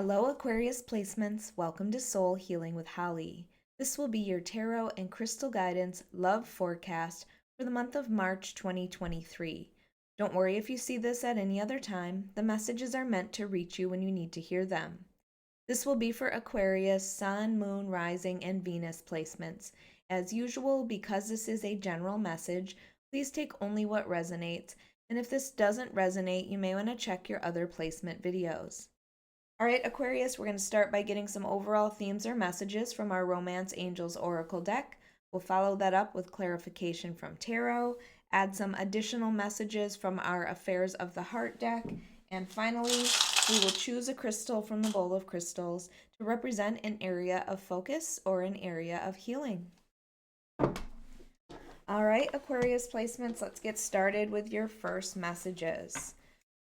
Hello, Aquarius placements. Welcome to Soul Healing with Holly. This will be your tarot and crystal guidance love forecast for the month of March 2023. Don't worry if you see this at any other time. The messages are meant to reach you when you need to hear them. This will be for Aquarius, Sun, Moon, Rising, and Venus placements. As usual, because this is a general message, please take only what resonates. And if this doesn't resonate, you may want to check your other placement videos. All right, Aquarius, we're going to start by getting some overall themes or messages from our Romance Angels Oracle deck. We'll follow that up with clarification from Tarot, add some additional messages from our Affairs of the Heart deck, and finally, we will choose a crystal from the bowl of crystals to represent an area of focus or an area of healing. All right, Aquarius placements, let's get started with your first messages.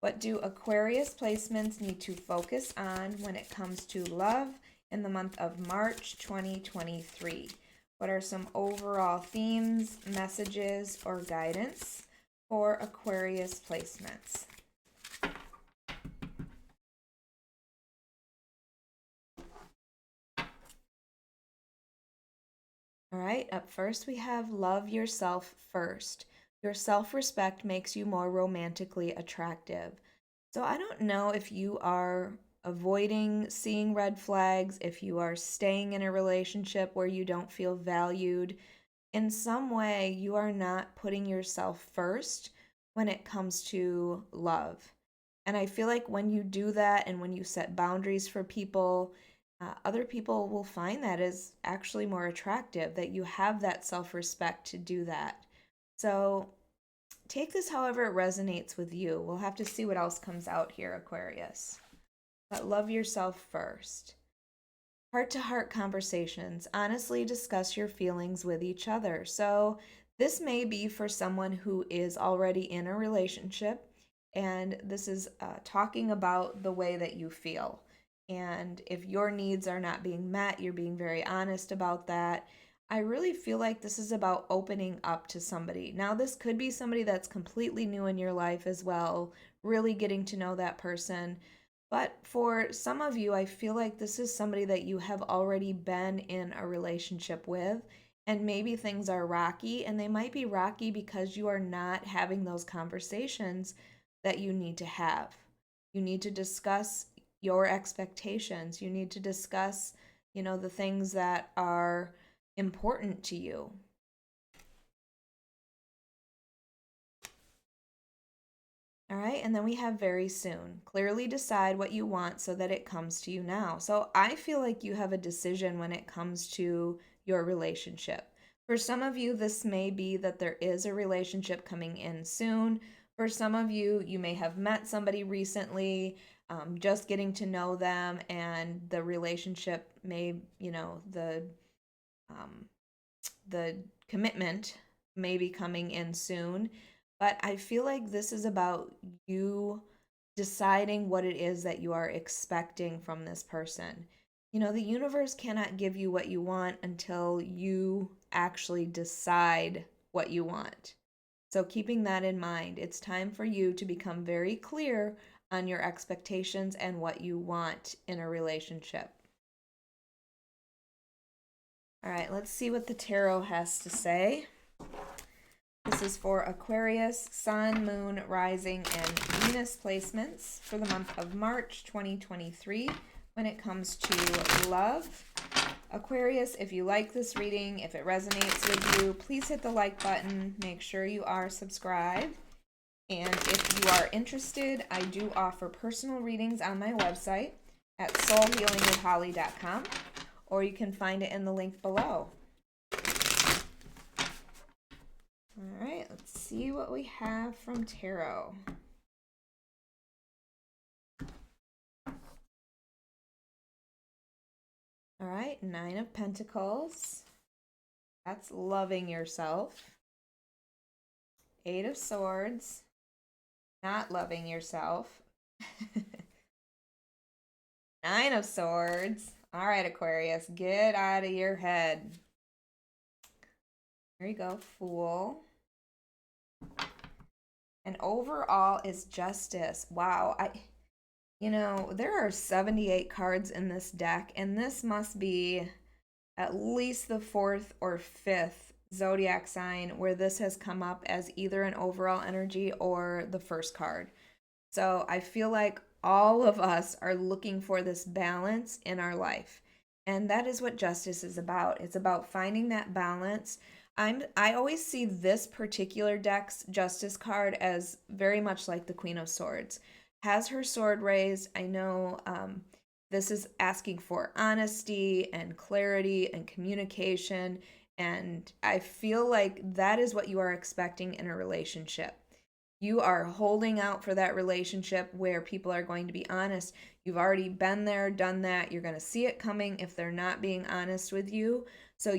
What do Aquarius placements need to focus on when it comes to love in the month of March 2023? What are some overall themes, messages, or guidance for Aquarius placements? All right, up first we have love yourself first. Your self-respect makes you more romantically attractive. So I don't know if you are avoiding seeing red flags, if you are staying in a relationship where you don't feel valued. In some way, you are not putting yourself first when it comes to love. And I feel like when you do that and when you set boundaries for people, other people will find that is actually more attractive, that you have that self-respect to do that. So take this however it resonates with you. We'll have to see what else comes out here, Aquarius. But love yourself first. Heart-to-heart conversations. Honestly discuss your feelings with each other. So this may be for someone who is already in a relationship, and this is talking about the way that you feel. And if your needs are not being met, you're being very honest about that. I really feel like this is about opening up to somebody. Now, this could be somebody that's completely new in your life as well, really getting to know that person. But for some of you, I feel like this is somebody that you have already been in a relationship with, and maybe things are rocky, and they might be rocky because you are not having those conversations that you need to have. You need to discuss your expectations. You need to discuss, the things that are important to you. All right, and then we have very soon. Clearly decide what you want so that it comes to you now. So I feel like you have a decision when it comes to your relationship. For some of you, this may be that there is a relationship coming in soon. For some of you, you may have met somebody recently, just getting to know them, and the relationship may, the commitment may be coming in soon. But I feel like this is about you deciding what it is that you are expecting from this person. The universe cannot give you what you want until you actually decide what you want. So, keeping that in mind, it's time for you to become very clear on your expectations and what you want in a relationship. All right, let's see what the tarot has to say. This is for Aquarius, Sun, Moon, Rising, and Venus placements for the month of March 2023 when it comes to love. Aquarius, if you like this reading, if it resonates with you, please hit the like button. Make sure you are subscribed. And if you are interested, I do offer personal readings on my website at soulhealingwithholly.com, or you can find it in the link below. All right, let's see what we have from tarot. All right, 9 of Pentacles. That's loving yourself. 8 of Swords. Not loving yourself. 9 of Swords. All right, Aquarius, get out of your head. There you go, Fool. And overall is Justice. Wow, You know, there are 78 cards in this deck, and this must be at least the fourth or fifth zodiac sign where this has come up as either an overall energy or the first card. So I feel like all of us are looking for this balance in our life. And that is what justice is about. It's about finding that balance. I always see this particular deck's justice card as very much like the Queen of Swords. Has her sword raised. I know this is asking for honesty and clarity and communication. And I feel like that is what you are expecting in a relationship. You are holding out for that relationship where people are going to be honest. You've already been there, done that. You're going to see it coming if they're not being honest with you. So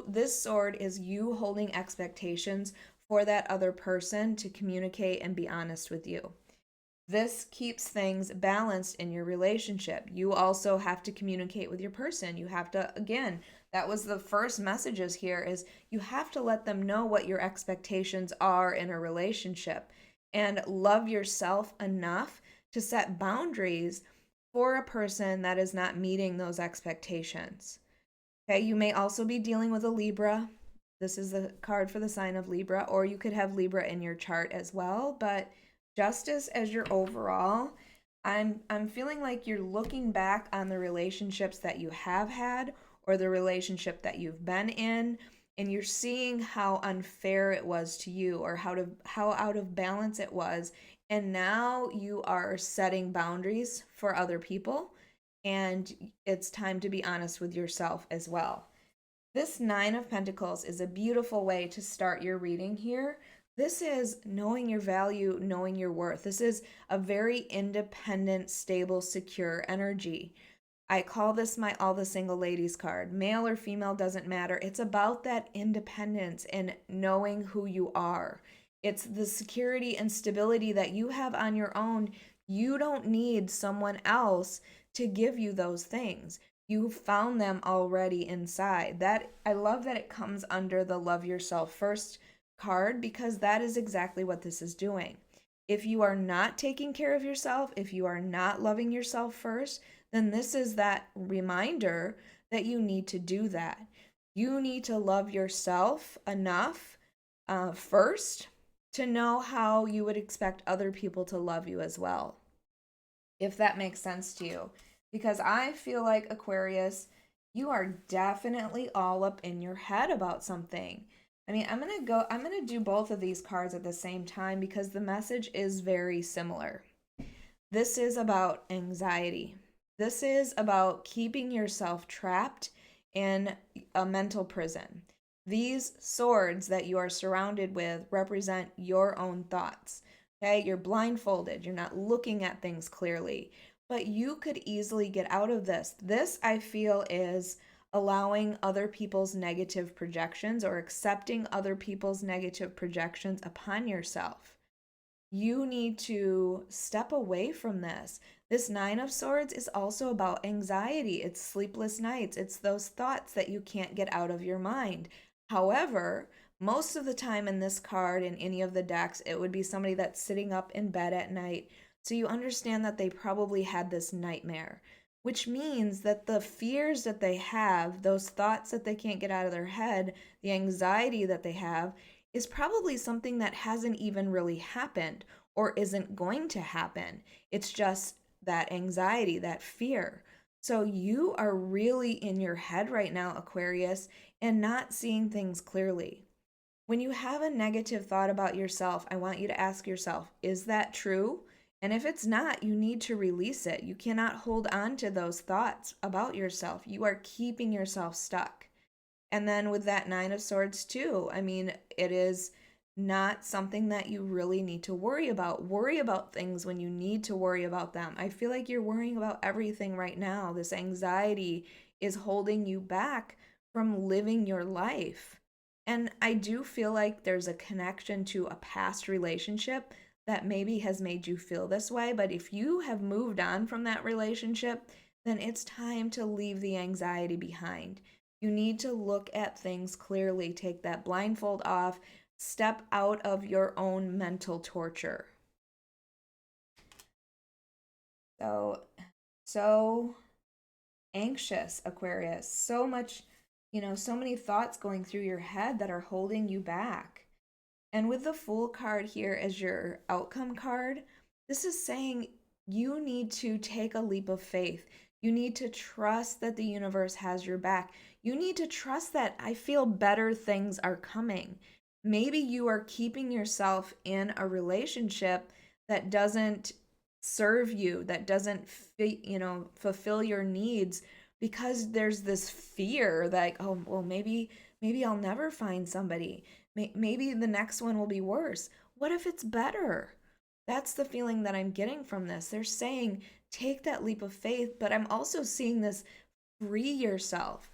this sword is you holding expectations for that other person to communicate and be honest with you. This keeps things balanced in your relationship. You also have to communicate with your person. You have to, again, that was the first messages here is you have to let them know what your expectations are in a relationship and love yourself enough to set boundaries for a person that is not meeting those expectations. Okay, you may also be dealing with a Libra. This is the card for the sign of Libra, or you could have Libra in your chart as well, but justice as your overall, I'm feeling like you're looking back on the relationships that you have had or the relationship that you've been in, and you're seeing how unfair it was to you or how out of balance it was, and now you are setting boundaries for other people, and it's time to be honest with yourself as well. This Nine of Pentacles is a beautiful way to start your reading here. This is knowing your value, knowing your worth. This is a very independent, stable, secure energy. I call this my All the Single Ladies card. Male or female doesn't matter. It's about that independence and knowing who you are. It's the security and stability that you have on your own. You don't need someone else to give you those things. You found them already inside. That I love that it comes under the Love Yourself First card because that is exactly what this is doing. If you are not taking care of yourself, if you are not loving yourself first, then this is that reminder that you need to do that. You need to love yourself enough first to know how you would expect other people to love you as well, if that makes sense to you. Because I feel like, Aquarius, you are definitely all up in your head about something. I mean, I'm going to do both of these cards at the same time because the message is very similar. This is about anxiety. This is about keeping yourself trapped in a mental prison. These swords that you are surrounded with represent your own thoughts. Okay, you're blindfolded, you're not looking at things clearly, but you could easily get out of this. This, I feel, is allowing other people's negative projections or accepting other people's negative projections upon yourself. You need to step away from this. This Nine of Swords is also about anxiety. It's sleepless nights. It's those thoughts that you can't get out of your mind. However, most of the time in this card, in any of the decks, it would be somebody that's sitting up in bed at night. So you understand that they probably had this nightmare, which means that the fears that they have, those thoughts that they can't get out of their head, the anxiety that they have, is probably something that hasn't even really happened or isn't going to happen. It's just that anxiety, that fear. So you are really in your head right now, Aquarius, and not seeing things clearly. When you have a negative thought about yourself, I want you to ask yourself, is that true? And if it's not, you need to release it. You cannot hold on to those thoughts about yourself. You are keeping yourself stuck. And then with that Nine of Swords, too, I mean, it is not something that you really need to worry about. Worry about things when you need to worry about them. I feel like you're worrying about everything right now. This anxiety is holding you back from living your life. And I do feel like there's a connection to a past relationship that maybe has made you feel this way. But if you have moved on from that relationship, then it's time to leave the anxiety behind. You need to look at things clearly, take that blindfold off, step out of your own mental torture. So, so anxious, Aquarius. So much, so many thoughts going through your head that are holding you back. And with the Fool card here as your outcome card, this is saying you need to take a leap of faith. You need to trust that the universe has your back. You need to trust that I feel better things are coming. Maybe you are keeping yourself in a relationship that doesn't serve you, that doesn't fulfill your needs because there's this fear that, oh, well, maybe I'll never find somebody. Maybe the next one will be worse. What if it's better? That's the feeling that I'm getting from this. They're saying take that leap of faith, but I'm also seeing this free yourself.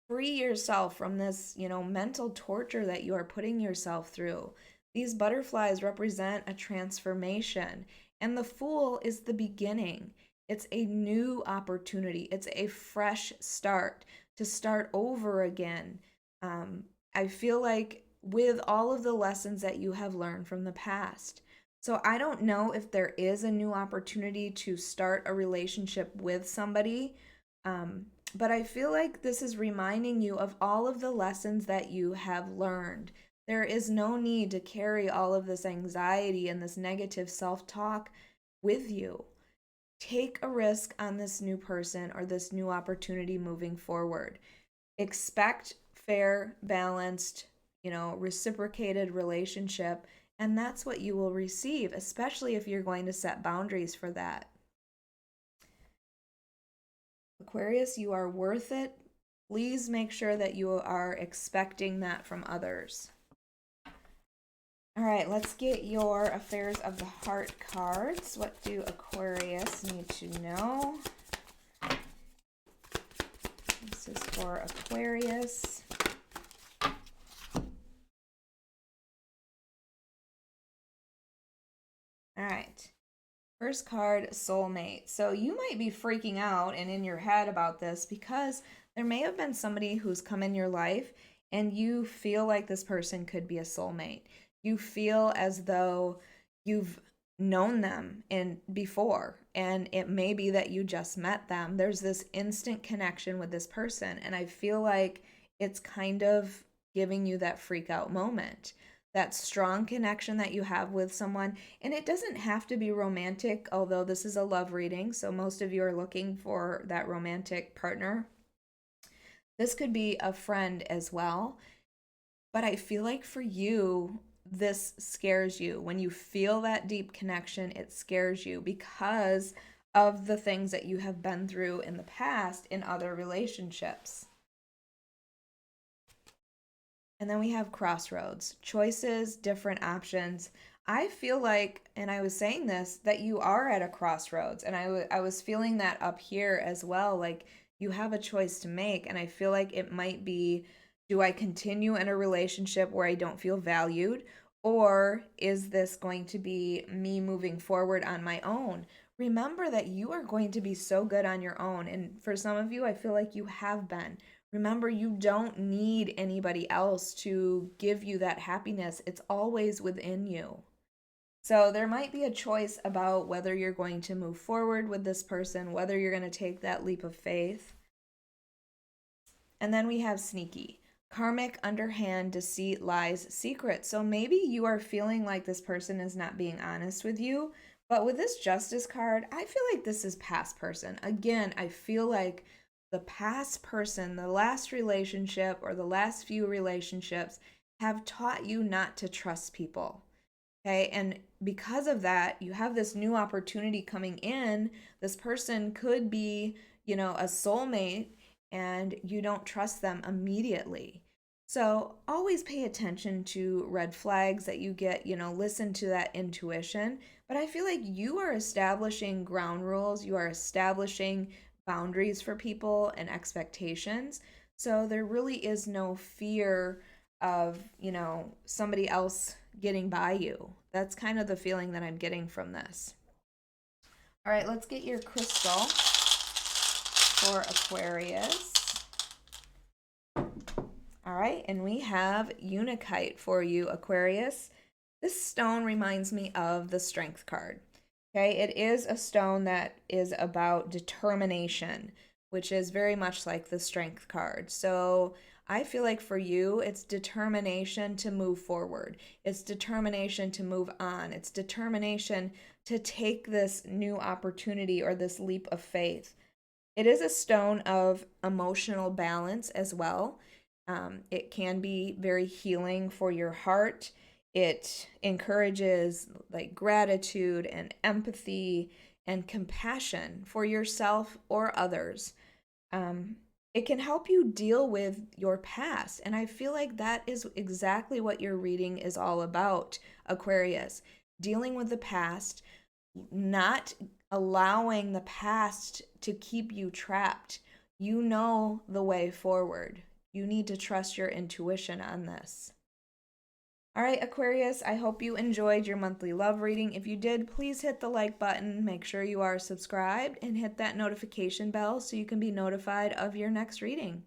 Free yourself from this, mental torture that you are putting yourself through. These butterflies represent a transformation, and the Fool is the beginning. It's a new opportunity. It's a fresh start to start over again. I feel like with all of the lessons that you have learned from the past. So I don't know if there is a new opportunity to start a relationship with somebody. But I feel like this is reminding you of all of the lessons that you have learned. There is no need to carry all of this anxiety and this negative self talk with you. Take a risk on this new person or this new opportunity moving forward. Expect fair, balanced, reciprocated relationship, and that's what you will receive, especially if you're going to set boundaries for that. Aquarius, you are worth it. Please make sure that you are expecting that from others. All right, let's get your Affairs of the Heart cards. What do Aquarius need to know? This is for Aquarius. All right. First card, soulmate. So you might be freaking out and in your head about this because there may have been somebody who's come in your life and you feel like this person could be a soulmate. You feel as though you've known them before, and it may be that you just met them. There's this instant connection with this person, and I feel like it's kind of giving you that freak out moment, that strong connection that you have with someone. And it doesn't have to be romantic, although this is a love reading, so most of you are looking for that romantic partner. This could be a friend as well. But I feel like for you, this scares you. When you feel that deep connection, it scares you because of the things that you have been through in the past in other relationships. And then we have crossroads, choices, different options. I feel like, and I was saying this, that you are at a crossroads. And I was feeling that up here as well. Like you have a choice to make. And I feel like it might be, do I continue in a relationship where I don't feel valued? Or is this going to be me moving forward on my own? Remember that you are going to be so good on your own. And for some of you, I feel like you have been. Remember, you don't need anybody else to give you that happiness. It's always within you. So there might be a choice about whether you're going to move forward with this person, whether you're going to take that leap of faith. And then we have sneaky. Karmic, underhand, deceit, lies, secret. So maybe you are feeling like this person is not being honest with you. But with this Justice card, I feel like this is past person. Again, I feel like the past person, the last relationship or the last few relationships have taught you not to trust people. Okay. And because of that, you have this new opportunity coming in. This person could be, a soulmate, and you don't trust them immediately. So always pay attention to red flags that you get, listen to that intuition. But I feel like you are establishing ground rules, you are establishing boundaries for people and expectations. So there really is no fear of, somebody else getting by you. That's kind of the feeling that I'm getting from this. All right, let's get your crystal for Aquarius. All right, and we have Unakite for you, Aquarius. This stone reminds me of the Strength card. Okay, it is a stone that is about determination, which is very much like the strength card. So I feel like for you, it's determination to move forward. It's determination to move on. It's determination to take this new opportunity or this leap of faith. It is a stone of emotional balance as well. It can be very healing for your heart. It encourages like gratitude and empathy and compassion for yourself or others. Um, it can help you deal with your past. And I feel like that is exactly what your reading is all about, Aquarius. Dealing with the past, not allowing the past to keep you trapped. You know the way forward. You need to trust your intuition on this. All right, Aquarius, I hope you enjoyed your monthly love reading. If you did, please hit the like button, make sure you are subscribed, and hit that notification bell so you can be notified of your next reading.